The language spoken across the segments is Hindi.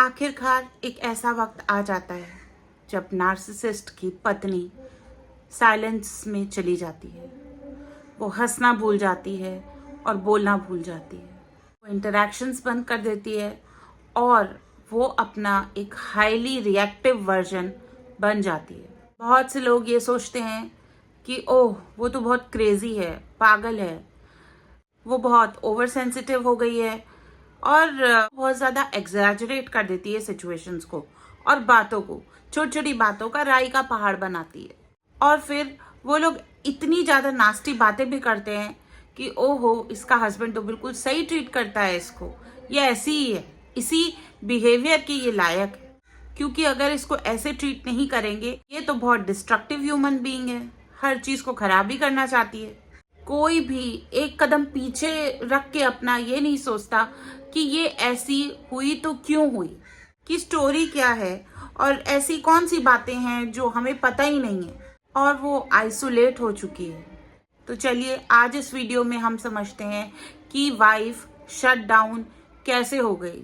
आखिरकार एक ऐसा वक्त आ जाता है जब नार्सिसिस्ट की पत्नी साइलेंस में चली जाती है। वो हंसना भूल जाती है और बोलना भूल जाती है। वो इंटरैक्शंस बंद कर देती है और वो अपना एक हाईली रिएक्टिव वर्जन बन जाती है। बहुत से लोग ये सोचते हैं कि ओह वो तो बहुत क्रेजी है, पागल है, वो बहुत ओवर सेंसिटिव हो गई है और बहुत ज़्यादा एग्जैजरेट कर देती है सिचुएशंस को और बातों को, छोटी छोटी बातों का राई का पहाड़ बनाती है। और फिर वो लोग इतनी ज़्यादा नास्टी बातें भी करते हैं कि ओहो इसका हस्बैंड तो बिल्कुल सही ट्रीट करता है इसको, ये ऐसी ही है, इसी बिहेवियर की ये लायक है, क्योंकि अगर इसको ऐसे ट्रीट नहीं करेंगे ये तो बहुत डिस्ट्रक्टिव ह्यूमन बीइंग है, हर चीज़ को खराब ही करना चाहती है। कोई भी एक कदम पीछे रख के अपना ये नहीं सोचता कि ये ऐसी हुई तो क्यों हुई, कि स्टोरी क्या है और ऐसी कौन सी बातें हैं जो हमें पता ही नहीं है, और वो आइसोलेट हो चुकी है। तो चलिए आज इस वीडियो में हम समझते हैं कि वाइफ शट डाउन कैसे हो गई।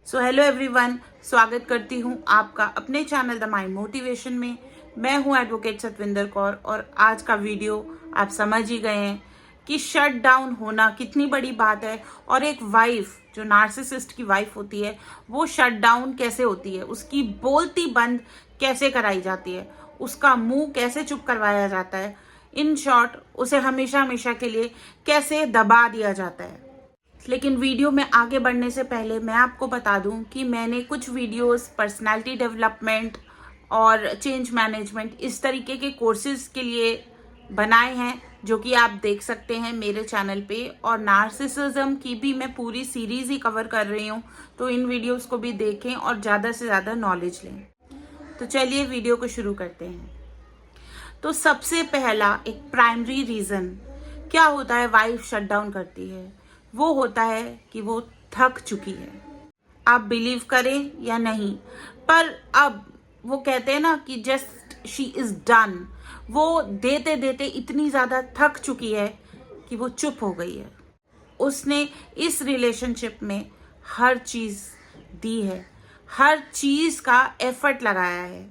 सो हेलो एवरीवन, स्वागत करती हूँ आपका अपने चैनल द माइंड मोटिवेशन में। मैं हूँ एडवोकेट सतविंदर कौर और आज का वीडियो आप समझ ही गए हैं कि शट डाउन होना कितनी बड़ी बात है और एक वाइफ जो नार्सिसिस्ट की वाइफ होती है वो शट डाउन कैसे होती है, उसकी बोलती बंद कैसे कराई जाती है, उसका मुंह कैसे चुप करवाया जाता है, इन शॉर्ट उसे हमेशा हमेशा के लिए कैसे दबा दिया जाता है। लेकिन वीडियो में आगे बढ़ने से पहले मैं आपको बता दूं कि मैंने कुछ वीडियोस पर्सनालिटी डेवलपमेंट और चेंज मैनेजमेंट इस तरीके के कोर्सेज के लिए बनाए हैं जो कि आप देख सकते हैं मेरे चैनल पे, और नार्सिसिज्म की भी मैं पूरी सीरीज ही कवर कर रही हूँ, तो इन वीडियोस को भी देखें और ज़्यादा से ज़्यादा नॉलेज लें। तो चलिए वीडियो को शुरू करते हैं। तो सबसे पहला एक प्राइमरी रीज़न क्या होता है वाइफ शट डाउन करती है, वो होता है कि वो थक चुकी है। आप बिलीव करें या नहीं, पर अब वो कहते हैं ना कि जस्ट शी इज डन, वो देते देते इतनी ज्यादा थक चुकी है कि वो चुप हो गई है। उसने इस रिलेशनशिप में हर चीज दी है, हर चीज का एफर्ट लगाया है,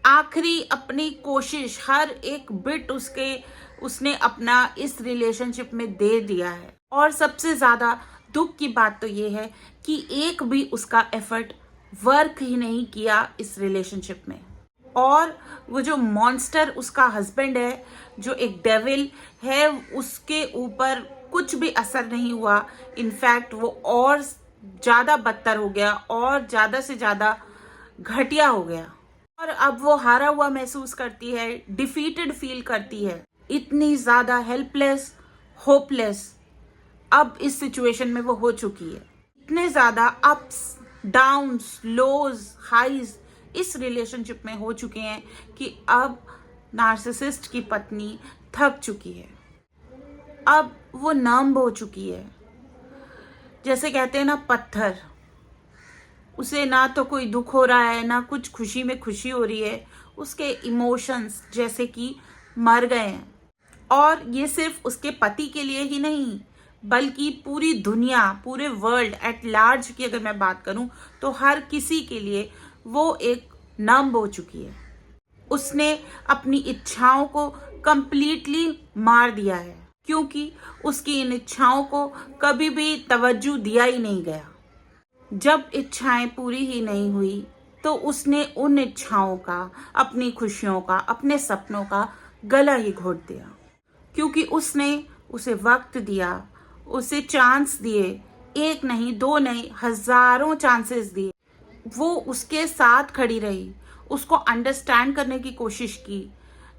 आखिरी अपनी कोशिश हर एक बिट उसने अपना इस रिलेशनशिप में दे दिया है। और सबसे ज्यादा दुख की बात तो ये है कि एक भी उसका एफर्ट वर्क ही नहीं किया इस रिलेशनशिप में, और वो जो मॉन्स्टर उसका हस्बैंड है, जो एक डेविल है, उसके ऊपर कुछ भी असर नहीं हुआ। इनफैक्ट वो और ज्यादा बदतर हो गया और ज्यादा से ज्यादा घटिया हो गया, और अब वो हारा हुआ महसूस करती है, डिफीटेड फील करती है, इतनी ज्यादा हेल्पलेस, होपलेस अब इस सिचुएशन में वो हो चुकी है। इतने ज्यादा अप्स डाउन्स लोज हाइज इस रिलेशनशिप में हो चुके हैं कि अब नार्सिसिस्ट की पत्नी थक चुकी है, अब वो नंब हो चुकी है। जैसे कहते हैं ना पत्थर, उसे ना तो कोई दुख हो रहा है ना कुछ खुशी में खुशी हो रही है, उसके इमोशंस जैसे कि मर गए हैं। और ये सिर्फ उसके पति के लिए ही नहीं बल्कि पूरी दुनिया, पूरे वर्ल्ड एट लार्ज की अगर मैं बात करूं तो हर किसी के लिए वो एक नंब हो चुकी है। उसने अपनी इच्छाओं को कंप्लीटली मार दिया है, क्योंकि उसकी इन इच्छाओं को कभी भी तवज्जो दिया ही नहीं गया। जब इच्छाएं पूरी ही नहीं हुई तो उसने उन इच्छाओं का, अपनी खुशियों का, अपने सपनों का गला ही घोट दिया, क्योंकि उसने उसे वक्त दिया, उसे चांस दिए, एक नहीं दो नहीं हजारों चांसेस दिए। वो उसके साथ खड़ी रही, उसको अंडरस्टैंड करने की कोशिश की,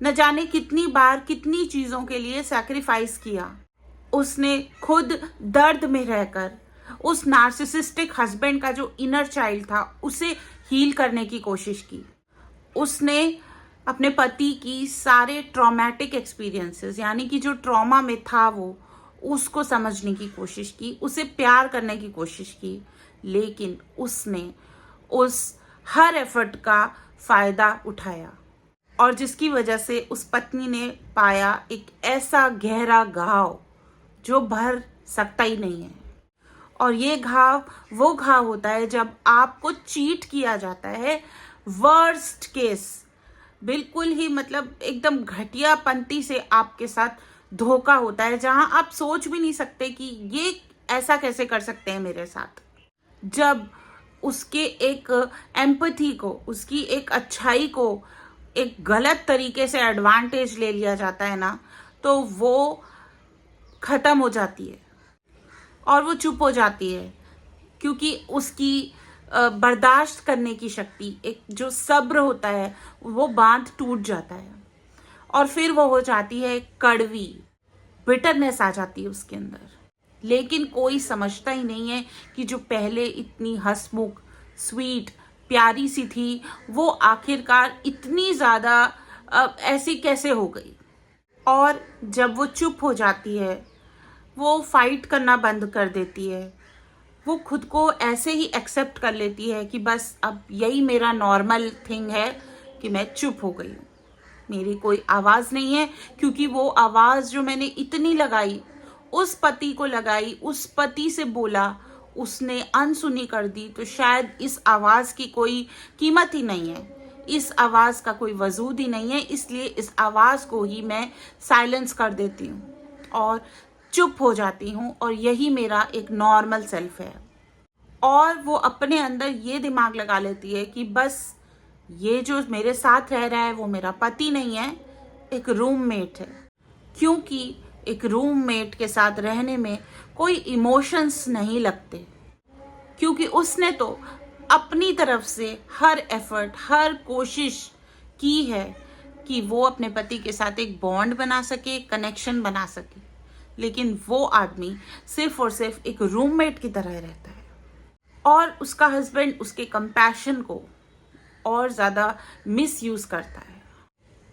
न जाने कितनी बार कितनी चीजों के लिए सैक्रिफाइस किया। उसने खुद दर्द में रहकर उस नार्सिसिस्टिक हस्बैंड का जो इनर चाइल्ड था उसे हील करने की कोशिश की। उसने अपने पति की सारे ट्रॉमेटिक एक्सपीरियंसेस, यानी कि जो ट्रॉमा में था वो, उसको समझने की कोशिश की, उसे प्यार करने की कोशिश की, लेकिन उसने उस हर एफर्ट का फायदा उठाया, और जिसकी वजह से उस पत्नी ने पाया एक ऐसा गहरा घाव जो भर सकता ही नहीं है। और ये घाव वो घाव होता है जब आपको चीट किया जाता है, वर्स्ट केस, बिल्कुल ही मतलब एकदम घटियापंती से आपके साथ धोखा होता है, जहां आप सोच भी नहीं सकते कि ये ऐसा कैसे कर सकते हैं मेरे साथ। जब उसके एक एम्पैथी को, उसकी एक अच्छाई को एक गलत तरीके से एडवांटेज ले लिया जाता है ना, तो वो खत्म हो जाती है और वो चुप हो जाती है, क्योंकि उसकी बर्दाश्त करने की शक्ति, एक जो सब्र होता है, वो बांध टूट जाता है और फिर वो हो जाती है कड़वी, बिटरनेस आ जाती है उसके अंदर। लेकिन कोई समझता ही नहीं है कि जो पहले इतनी हंसमुख, स्वीट, प्यारी सी थी, वो आखिरकार इतनी ज़्यादा ऐसी कैसे हो गई। और जब वो चुप हो जाती है, वो फाइट करना बंद कर देती है, वो खुद को ऐसे ही एक्सेप्ट कर लेती है कि बस अब यही मेरा नॉर्मल थिंग है कि मैं चुप हो गई हूँ, मेरी कोई आवाज़ नहीं है। क्योंकि वो आवाज़ जो मैंने इतनी लगाई, उस पति को लगाई, उस पति से बोला, उसने अनसुनी कर दी, तो शायद इस आवाज़ की कोई कीमत ही नहीं है, इस आवाज़ का कोई वजूद ही नहीं है। इसलिए इस आवाज़ को ही मैं साइलेंस कर देती हूँ और चुप हो जाती हूँ, और यही मेरा एक नॉर्मल सेल्फ है। और वो अपने अंदर ये दिमाग लगा लेती है कि बस ये जो मेरे साथ रह रहा है वो मेरा पति नहीं है, एक रूममेट है। क्योंकि एक रूममेट के साथ रहने में कोई इमोशंस नहीं लगते, क्योंकि उसने तो अपनी तरफ से हर एफर्ट, हर कोशिश की है कि वो अपने पति के साथ एक बॉन्ड बना सके, कनेक्शन बना सके। लेकिन वो आदमी सिर्फ और सिर्फ एक रूममेट की तरह रहता है, और उसका हस्बैंड उसके कंपैशन को और ज़्यादा मिसयूज़ करता है।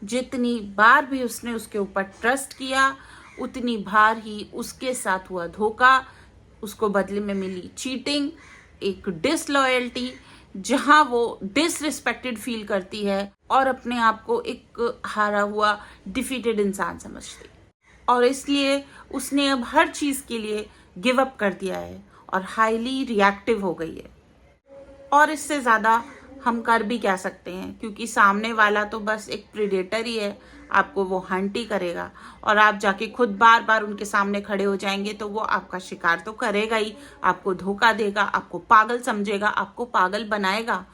जितनी बार भी उसने उसके ऊपर ट्रस्ट किया, उतनी बार ही उसके साथ हुआ धोखा, उसको बदले में मिली चीटिंग, एक डिसलॉयल्टी, जहां वो डिसरिस्पेक्टेड फील करती है और अपने आप को एक हारा हुआ, डिफीटेड इंसान समझती है। और इसलिए उसने अब हर चीज़ के लिए गिव अप कर दिया है और हाईली रिएक्टिव हो गई है। और इससे ज़्यादा हम कर भी क्या सकते हैं, क्योंकि सामने वाला तो बस एक प्रेडेटर ही है, आपको वो हंट ही करेगा, और आप जाके खुद बार बार उनके सामने खड़े हो जाएंगे तो वो आपका शिकार तो करेगा ही, आपको धोखा देगा, आपको पागल समझेगा, आपको पागल बनाएगा।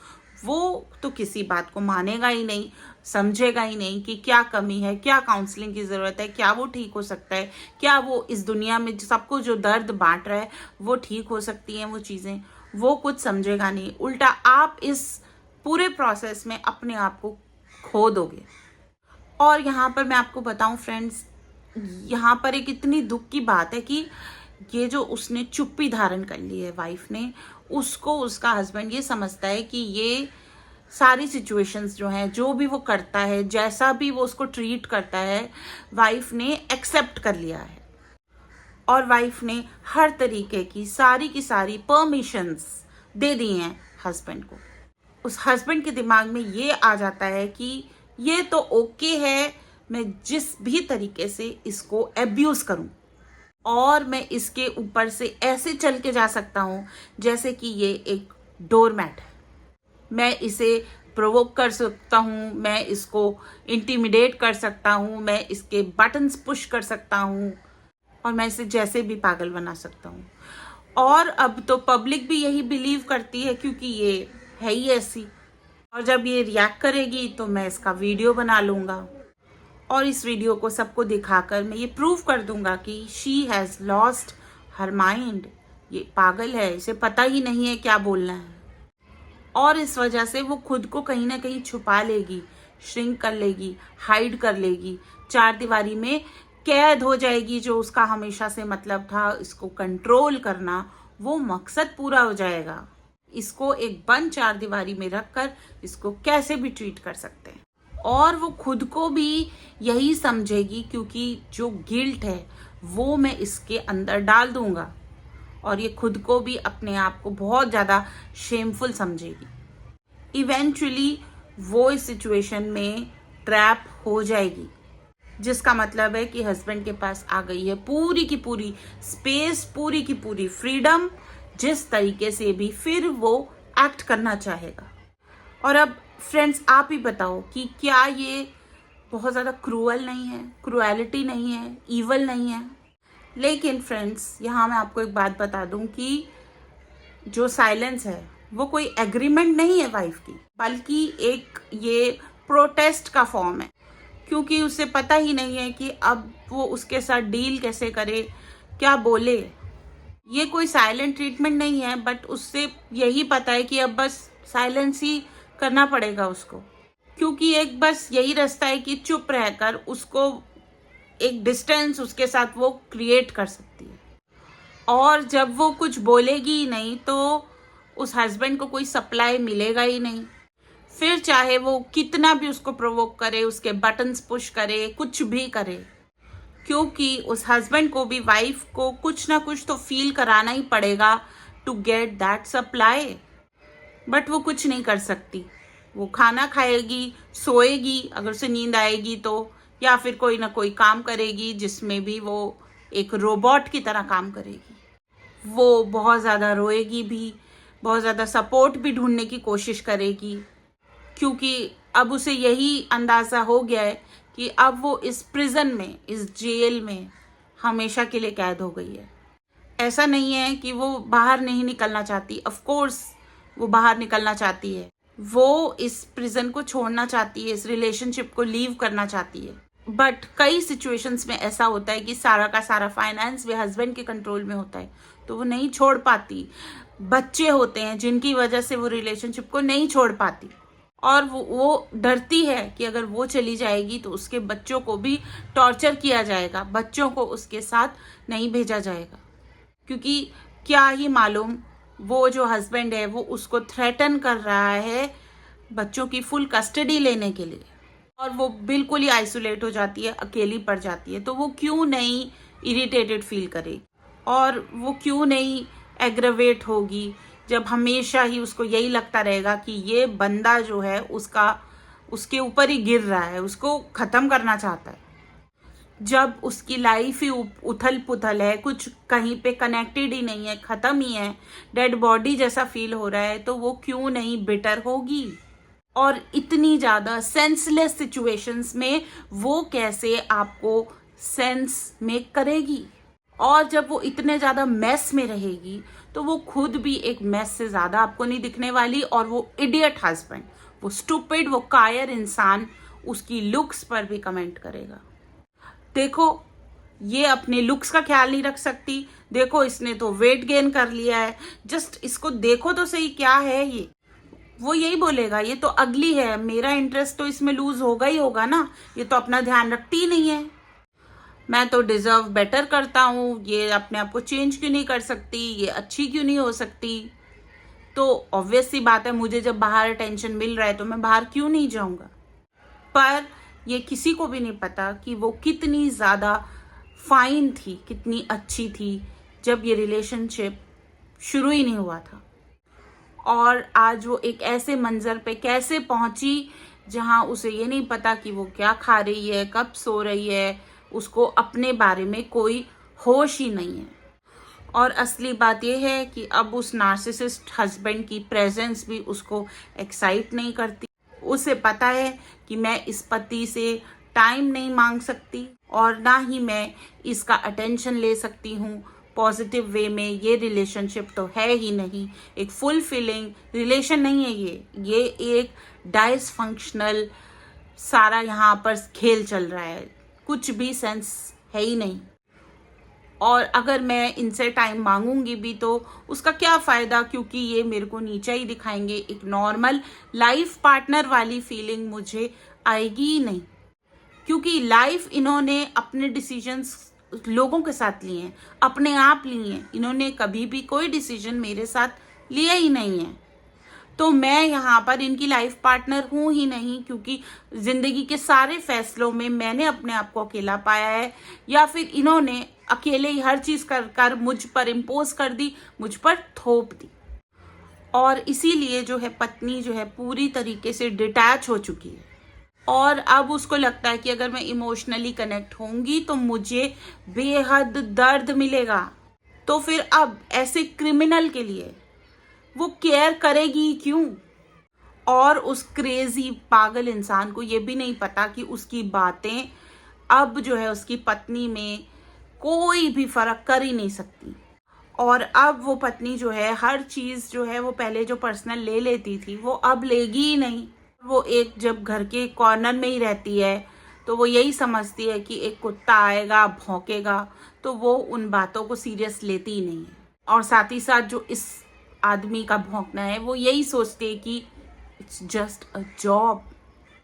वो तो किसी बात को मानेगा ही नहीं, समझेगा ही नहीं कि क्या कमी है, क्या काउंसलिंग की ज़रूरत है, क्या वो ठीक हो सकता है, क्या वो इस दुनिया में सबको जो दर्द बांट रहा है वो ठीक हो सकती हैं वो चीज़ें। वो कुछ समझेगा नहीं, उल्टा आप इस पूरे प्रोसेस में अपने आप को खो दोगे। और यहाँ पर मैं आपको बताऊं फ्रेंड्स, यहाँ पर एक इतनी दुख की बात है कि ये जो उसने चुप्पी धारण कर ली है वाइफ ने, उसको उसका हस्बैंड ये समझता है कि ये सारी सिचुएशंस जो हैं, जो भी वो करता है, जैसा भी वो उसको ट्रीट करता है, वाइफ ने एक्सेप्ट कर लिया है। और वाइफ ने हर तरीके की सारी परमिशंस दे दी हैं हस्बैंड को। उस हस्बैंड के दिमाग में ये आ जाता है कि ये तो ओके है, मैं जिस भी तरीके से इसको एब्यूज करूं, और मैं इसके ऊपर से ऐसे चल के जा सकता हूं जैसे कि ये एक डोरमैट है। मैं इसे प्रोवोक कर सकता हूं, मैं इसको इंटिमिडेट कर सकता हूं, मैं इसके बटन्स पुश कर सकता हूं, और मैं इसे जैसे भी पागल बना सकता हूं। और अब तो पब्लिक भी यही बिलीव करती है, क्योंकि ये है ही ऐसी। और जब ये रिएक्ट करेगी तो मैं इसका वीडियो बना लूँगा, और इस वीडियो को सबको दिखाकर मैं ये प्रूव कर दूंगा कि she has lost her mind, ये पागल है, इसे पता ही नहीं है क्या बोलना है। और इस वजह से वो खुद को कहीं ना कहीं छुपा लेगी, श्रिंक कर लेगी, हाइड कर लेगी, चार दीवारी में कैद हो जाएगी। जो उसका हमेशा से मतलब था, इसको कंट्रोल करना, वो मकसद पूरा हो जाएगा। इसको एक बंद चार दीवारी में रखकर इसको कैसे भी ट्रीट कर सकते हैं। और वो खुद को भी यही समझेगी, क्योंकि जो गिल्ट है वो मैं इसके अंदर डाल दूंगा, और ये खुद को भी अपने आप को बहुत ज़्यादा शेमफुल समझेगी। इवेंचुअली वो इस सिचुएशन में ट्रैप हो जाएगी, जिसका मतलब है कि हस्बैंड के पास आ गई है पूरी की पूरी स्पेस, पूरी की पूरी फ्रीडम जिस तरीके से भी फिर वो एक्ट करना चाहेगा। और अब फ्रेंड्स आप ही बताओ कि क्या ये बहुत ज़्यादा क्रूअल नहीं है, क्रूएलिटी नहीं है, ईवल नहीं है? लेकिन फ्रेंड्स यहाँ मैं आपको एक बात बता दूं कि जो साइलेंस है वो कोई एग्रीमेंट नहीं है वाइफ की, बल्कि एक ये प्रोटेस्ट का फॉर्म है, क्योंकि उसे पता ही नहीं है कि अब वो उसके साथ डील कैसे करे, क्या बोले। ये कोई साइलेंट ट्रीटमेंट नहीं है, बट उससे यही पता है कि अब बस साइलेंस ही करना पड़ेगा उसको, क्योंकि एक बस यही रास्ता है कि चुप रहकर उसको एक डिस्टेंस उसके साथ वो क्रिएट कर सकती है। और जब वो कुछ बोलेगी ही नहीं तो उस हस्बैंड को कोई सप्लाई मिलेगा ही नहीं। फिर चाहे वो कितना भी उसको प्रोवोक करे, उसके बटन्स पुश करे, कुछ भी करे, क्योंकि उस हस्बैंड को भी वाइफ को कुछ ना कुछ तो फील कराना ही पड़ेगा to get that supply. But वो कुछ नहीं कर सकती। वो खाना खाएगी, सोएगी अगर उसे नींद आएगी तो, या फिर कोई ना कोई काम करेगी जिसमें भी वो एक रोबोट की तरह काम करेगी। वो बहुत ज़्यादा रोएगी भी, बहुत ज़्यादा सपोर्ट भी ढूंढने की कोशिश करेगी, क्योंकि अब उसे यही अंदाज़ा हो गया है कि अब वो इस प्रिजन में, इस जेल में हमेशा के लिए कैद हो गई है। ऐसा नहीं है कि वो बाहर नहीं निकलना चाहती, ऑफ कोर्स वो बाहर निकलना चाहती है, वो इस प्रिजन को छोड़ना चाहती है, इस रिलेशनशिप को लीव करना चाहती है। बट कई सिचुएशंस में ऐसा होता है कि सारा का सारा फाइनेंस भी हस्बैंड के कंट्रोल में होता है, तो वो नहीं छोड़ पाती। बच्चे होते हैं जिनकी वजह से वो रिलेशनशिप को नहीं छोड़ पाती, और वो डरती है कि अगर वो चली जाएगी तो उसके बच्चों को भी टॉर्चर किया जाएगा, बच्चों को उसके साथ नहीं भेजा जाएगा, क्योंकि क्या ही मालूम वो जो हस्बैंड है वो उसको थ्रेटन कर रहा है बच्चों की फुल कस्टडी लेने के लिए, और वो बिल्कुल ही आइसोलेट हो जाती है, अकेली पड़ जाती है। तो वो क्यों नहीं इरिटेटेड फील करेगी, और वो क्यों नहीं एग्रवेट होगी, जब हमेशा ही उसको यही लगता रहेगा कि ये बंदा जो है उसके ऊपर ही गिर रहा है, उसको ख़त्म करना चाहता है। जब उसकी लाइफ ही उथल पुथल है, कुछ कहीं पे कनेक्टेड ही नहीं है, ख़त्म ही है, डेड बॉडी जैसा फील हो रहा है, तो वो क्यों नहीं बिटर होगी। और इतनी ज़्यादा सेंसलेस सिचुएशंस में वो कैसे आपको सेंस मेक करेगी। और जब वो इतने ज़्यादा मेस में रहेगी तो वो खुद भी एक मेस से ज़्यादा आपको नहीं दिखने वाली, और वो इडियट हस्बैंड, वो स्टूपिड, वो कायर इंसान उसकी लुक्स पर भी कमेंट करेगा। देखो ये अपने लुक्स का ख्याल नहीं रख सकती, देखो इसने तो वेट गेन कर लिया है, जस्ट इसको देखो तो सही क्या है ये। वो यही बोलेगा ये तो अगली है, मेरा इंटरेस्ट तो इसमें लूज होगा ही होगा ना, ये तो अपना ध्यान रखती ही नहीं है, मैं तो डिजर्व बेटर करता हूँ, ये अपने आप को चेंज क्यों नहीं कर सकती, ये अच्छी क्यों नहीं हो सकती। तो ऑब्वियस सी बात है, मुझे जब बाहर अटेंशन मिल रहा है तो मैं बाहर क्यों नहीं जाऊँगा। पर ये किसी को भी नहीं पता कि वो कितनी ज़्यादा फाइन थी, कितनी अच्छी थी जब ये रिलेशनशिप शुरू ही नहीं हुआ था, और आज वो एक ऐसे मंजर पे कैसे पहुंची जहां उसे ये नहीं पता कि वो क्या खा रही है, कब सो रही है, उसको अपने बारे में कोई होश ही नहीं है। और असली बात यह है कि अब उस नार्सिसिस्ट हस्बैंड की प्रेजेंस भी उसको एक्साइट नहीं करती। उसे पता है कि मैं इस पति से टाइम नहीं मांग सकती, और ना ही मैं इसका अटेंशन ले सकती हूँ पॉजिटिव वे में। ये रिलेशनशिप तो है ही नहीं, एक फुलफिलिंग रिलेशन नहीं है ये एक डायसफंक्शनल सारा यहाँ पर खेल चल रहा है, कुछ भी सेंस है ही नहीं। और अगर मैं इनसे टाइम मांगूंगी भी तो उसका क्या फ़ायदा, क्योंकि ये मेरे को नीचा ही दिखाएंगे, एक नॉर्मल लाइफ पार्टनर वाली फीलिंग मुझे आएगी ही नहीं, क्योंकि लाइफ इन्होंने अपने डिसीजंस लोगों के साथ लिए हैं, अपने आप लिए हैं, इन्होंने कभी भी कोई डिसीजन मेरे साथ लिया ही नहीं है। तो मैं यहाँ पर इनकी लाइफ पार्टनर हूँ ही नहीं, क्योंकि ज़िंदगी के सारे फैसलों में मैंने अपने आप को अकेला पाया है, या फिर इन्होंने अकेले ही हर चीज़ कर कर मुझ पर इम्पोज कर दी, मुझ पर थोप दी। और इसीलिए जो है पत्नी जो है पूरी तरीके से डिटैच हो चुकी है, और अब उसको लगता है कि अगर मैं इमोशनली कनेक्ट होंगी तो मुझे बेहद दर्द मिलेगा, तो फिर अब ऐसे क्रिमिनल के लिए वो केयर करेगी क्यों? और उस क्रेजी पागल इंसान को ये भी नहीं पता कि उसकी बातें अब जो है उसकी पत्नी में कोई भी फर्क कर ही नहीं सकती। और अब वो पत्नी जो है हर चीज जो है वो पहले जो पर्सनल ले लेती थी वो अब लेगी ही नहीं। वो एक जब घर के कॉर्नर में ही रहती है तो वो यही समझती है कि एक कुत्ता आएगा भौंकेगा, तो वो उन बातों को सीरियस लेती ही नहीं है। और साथ ही साथ जो इस आदमी का भौंकना है वो यही सोचते है कि इट्स जस्ट अ जॉब।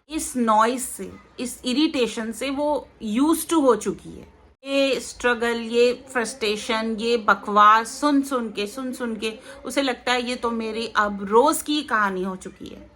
इस नॉइस से, इस इरिटेशन से वो यूज टू हो चुकी है। ये स्ट्रगल, ये फ्रस्ट्रेशन, ये बकवास सुन सुन के उसे लगता है ये तो मेरी अब रोज की कहानी हो चुकी है।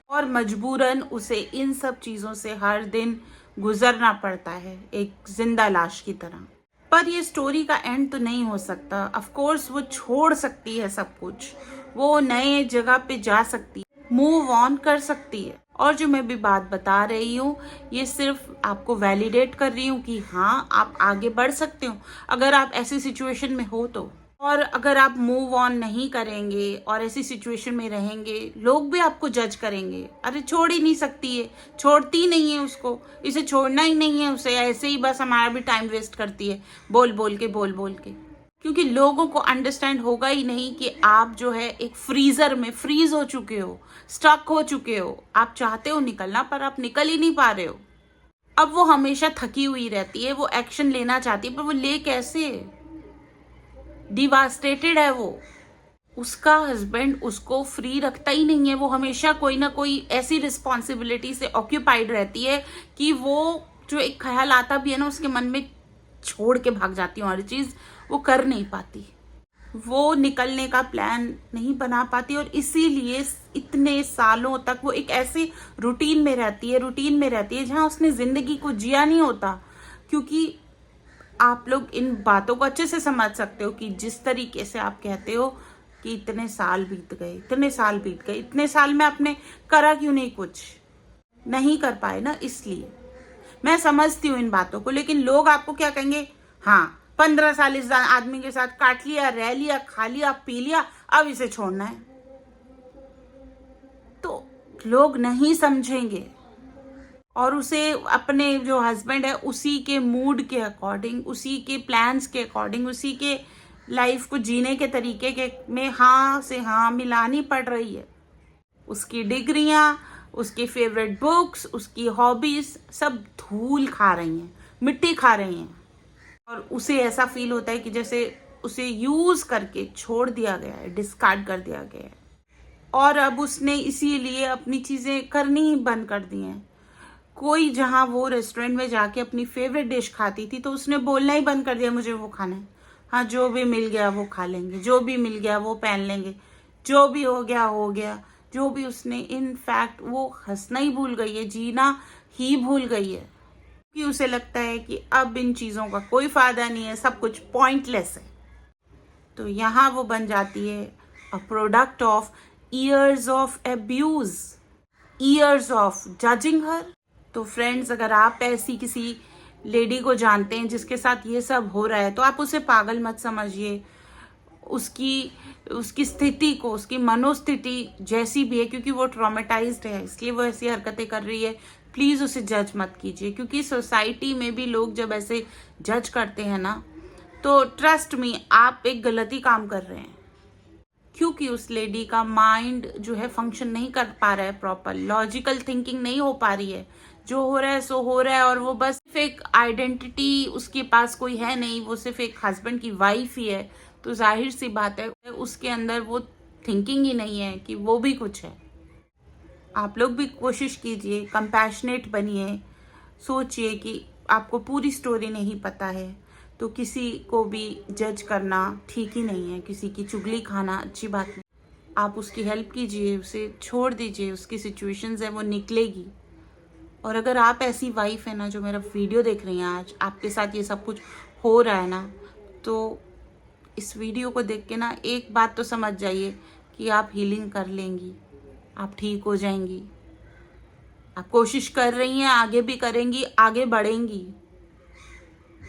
और मजबूरन उसे इन सब चीजों से हर दिन गुजरना पड़ता है एक जिंदा लाश की तरह। पर ये स्टोरी का एंड तो नहीं हो सकता। ऑफ कोर्स वो छोड़ सकती है सब कुछ, वो नए जगह पे जा सकती है, मूव ऑन कर सकती है। और जो मैं भी बात बता रही हूँ ये सिर्फ आपको वैलिडेट कर रही हूँ कि हाँ आप आगे बढ़ सकते हो अगर आप ऐसी सिचुएशन में हो तो। और अगर आप मूव ऑन नहीं करेंगे और ऐसी सिचुएशन में रहेंगे, लोग भी आपको जज करेंगे। अरे छोड़ ही नहीं सकती है, छोड़ती नहीं है उसको, इसे छोड़ना ही नहीं है, उसे ऐसे ही बस हमारा भी टाइम वेस्ट करती है बोल बोल के। क्योंकि लोगों को अंडरस्टैंड होगा ही नहीं कि आप जो है एक फ्रीजर में फ्रीज हो चुके हो, स्टक हो चुके हो। आप चाहते हो निकलना पर आप निकल ही नहीं पा रहे हो। अब वो हमेशा थकी हुई रहती है, वो एक्शन लेना चाहती है पर वो ले कैसे? डिवास्टेटेड है वो। उसका हस्बैंड उसको फ्री रखता ही नहीं है, वो हमेशा कोई ना कोई ऐसी रिस्पॉन्सिबिलिटी से ऑक्यूपाइड रहती है कि वो जो एक ख्याल आता भी है ना उसके मन में छोड़ के भाग जाती है, हर चीज वो कर नहीं पाती, वो निकलने का प्लान नहीं बना पाती। और इसीलिए इतने सालों तक वो एक ऐसे रूटीन में रहती है जहां उसने जिंदगी को जिया नहीं होता। क्योंकि आप लोग इन बातों को अच्छे से समझ सकते हो कि जिस तरीके से आप कहते हो कि इतने साल बीत गए, इतने साल में आपने करा क्यों नहीं, कुछ नहीं कर पाए ना। इसलिए मैं समझती हूँ इन बातों को, लेकिन लोग आपको क्या कहेंगे, हाँ 15 साल इस आदमी के साथ काट लिया, रह लिया, खा लिया, पी लिया, अब इसे छोड़ना है। तो लोग नहीं समझेंगे और उसे अपने जो हस्बैंड है उसी के मूड के अकॉर्डिंग, उसी के प्लान्स के अकॉर्डिंग, उसी के लाइफ को जीने के तरीके के में हाँ से हाँ मिलानी पड़ रही है। उसकी डिग्रियां, उसकी फेवरेट बुक्स, उसकी हॉबीज सब धूल खा रही हैं, मिट्टी खा रही हैं। और उसे ऐसा फील होता है कि जैसे उसे यूज करके छोड़ दिया गया है, डिस्कार्ड कर दिया गया है। और अब उसने इसीलिए अपनी चीजें करनी ही बंद कर दी हैं। कोई जहां वो रेस्टोरेंट में जाके अपनी फेवरेट डिश खाती थी तो उसने बोलना ही बंद कर दिया मुझे वो खाना है। हाँ जो भी मिल गया वो खा लेंगे, जो भी मिल गया वो पहन लेंगे, जो भी हो गया, जो भी उसने इनफैक्ट वो हंसना ही भूल गई है, जीना ही भूल गई है। कि उसे लगता है कि अब इन चीजों का कोई फायदा नहीं है, सब कुछ पॉइंटलेस है। तो यहाँ वो बन जाती है a product of years of abuse, years of judging her. तो फ्रेंड्स, अगर आप ऐसी किसी लेडी को जानते हैं जिसके साथ ये सब हो रहा है तो आप उसे पागल मत समझिए। उसकी स्थिति को, उसकी मनोस्थिति जैसी भी है, क्योंकि वो ट्रॉमेटाइज्ड है इसलिए वो ऐसी हरकतें कर रही है, प्लीज उसे जज मत कीजिए। क्योंकि सोसाइटी में भी लोग जब ऐसे जज करते हैं ना तो ट्रस्ट मी आप एक गलती काम कर रहे हैं। क्योंकि उस लेडी का माइंड जो है फंक्शन नहीं कर पा रहा है, प्रॉपर लॉजिकल थिंकिंग नहीं हो पा रही है। जो हो रहा है सो हो रहा है और वो बस एक आइडेंटिटी उसके पास कोई है नहीं, वो सिर्फ एक हस्बैंड की वाइफ ही है। तो जाहिर सी बात है उसके अंदर वो थिंकिंग ही नहीं है कि वो भी कुछ है। आप लोग भी कोशिश कीजिए, कंपैशनेट बनिए, सोचिए कि आपको पूरी स्टोरी नहीं पता है तो किसी को भी जज करना ठीक ही नहीं है, किसी की चुगली खाना अच्छी बात नहीं। आप उसकी हेल्प कीजिए, उसे छोड़ दीजिए, उसकी सिचुएशंस है वो निकलेगी। और अगर आप ऐसी वाइफ है ना जो मेरा वीडियो देख रही हैं, आज आपके साथ ये सब कुछ हो रहा है ना, तो इस वीडियो को देख के ना एक बात तो समझ जाइए कि आप हीलिंग कर लेंगी, आप ठीक हो जाएंगी। आप कोशिश कर रही हैं, आगे भी करेंगी, आगे बढ़ेंगी।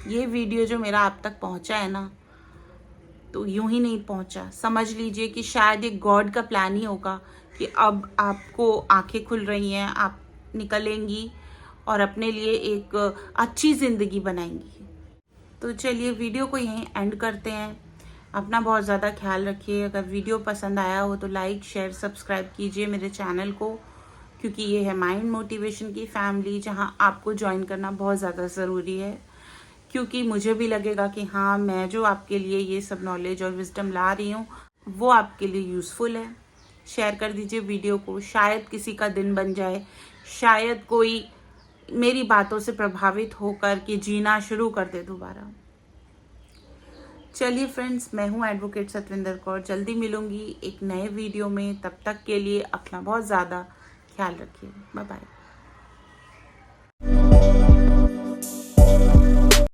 ये वीडियो जो मेरा आप तक पहुंचा है ना, तो यूं ही नहीं पहुंचा। समझ लीजिए कि शायद ये गॉड का प्लान ही होगा कि अब आपको आंखें खुल रही हैं, आप निकलेंगी और अपने लिए एक अच्छी ज़िंदगी बनाएंगी। तो चलिए वीडियो को यहीं एंड करते हैं। अपना बहुत ज़्यादा ख्याल रखिए। अगर वीडियो पसंद आया हो तो लाइक शेयर सब्सक्राइब कीजिए मेरे चैनल को, क्योंकि ये है माइंड मोटिवेशन की फैमिली जहां आपको ज्वाइन करना बहुत ज़्यादा ज़रूरी है। क्योंकि मुझे भी लगेगा कि हाँ, मैं जो आपके लिए ये सब नॉलेज और विजडम ला रही हूँ वो आपके लिए यूज़फुल है। शेयर कर दीजिए वीडियो को, शायद किसी का दिन बन जाए, शायद कोई मेरी बातों से प्रभावित होकर के जीना शुरू कर दे दोबारा। चलिए फ्रेंड्स, मैं हूँ एडवोकेट सतविंदर कौर। जल्दी मिलूंगी एक नए वीडियो में। तब तक के लिए अपना बहुत ज़्यादा ख्याल रखिए। Bye bye.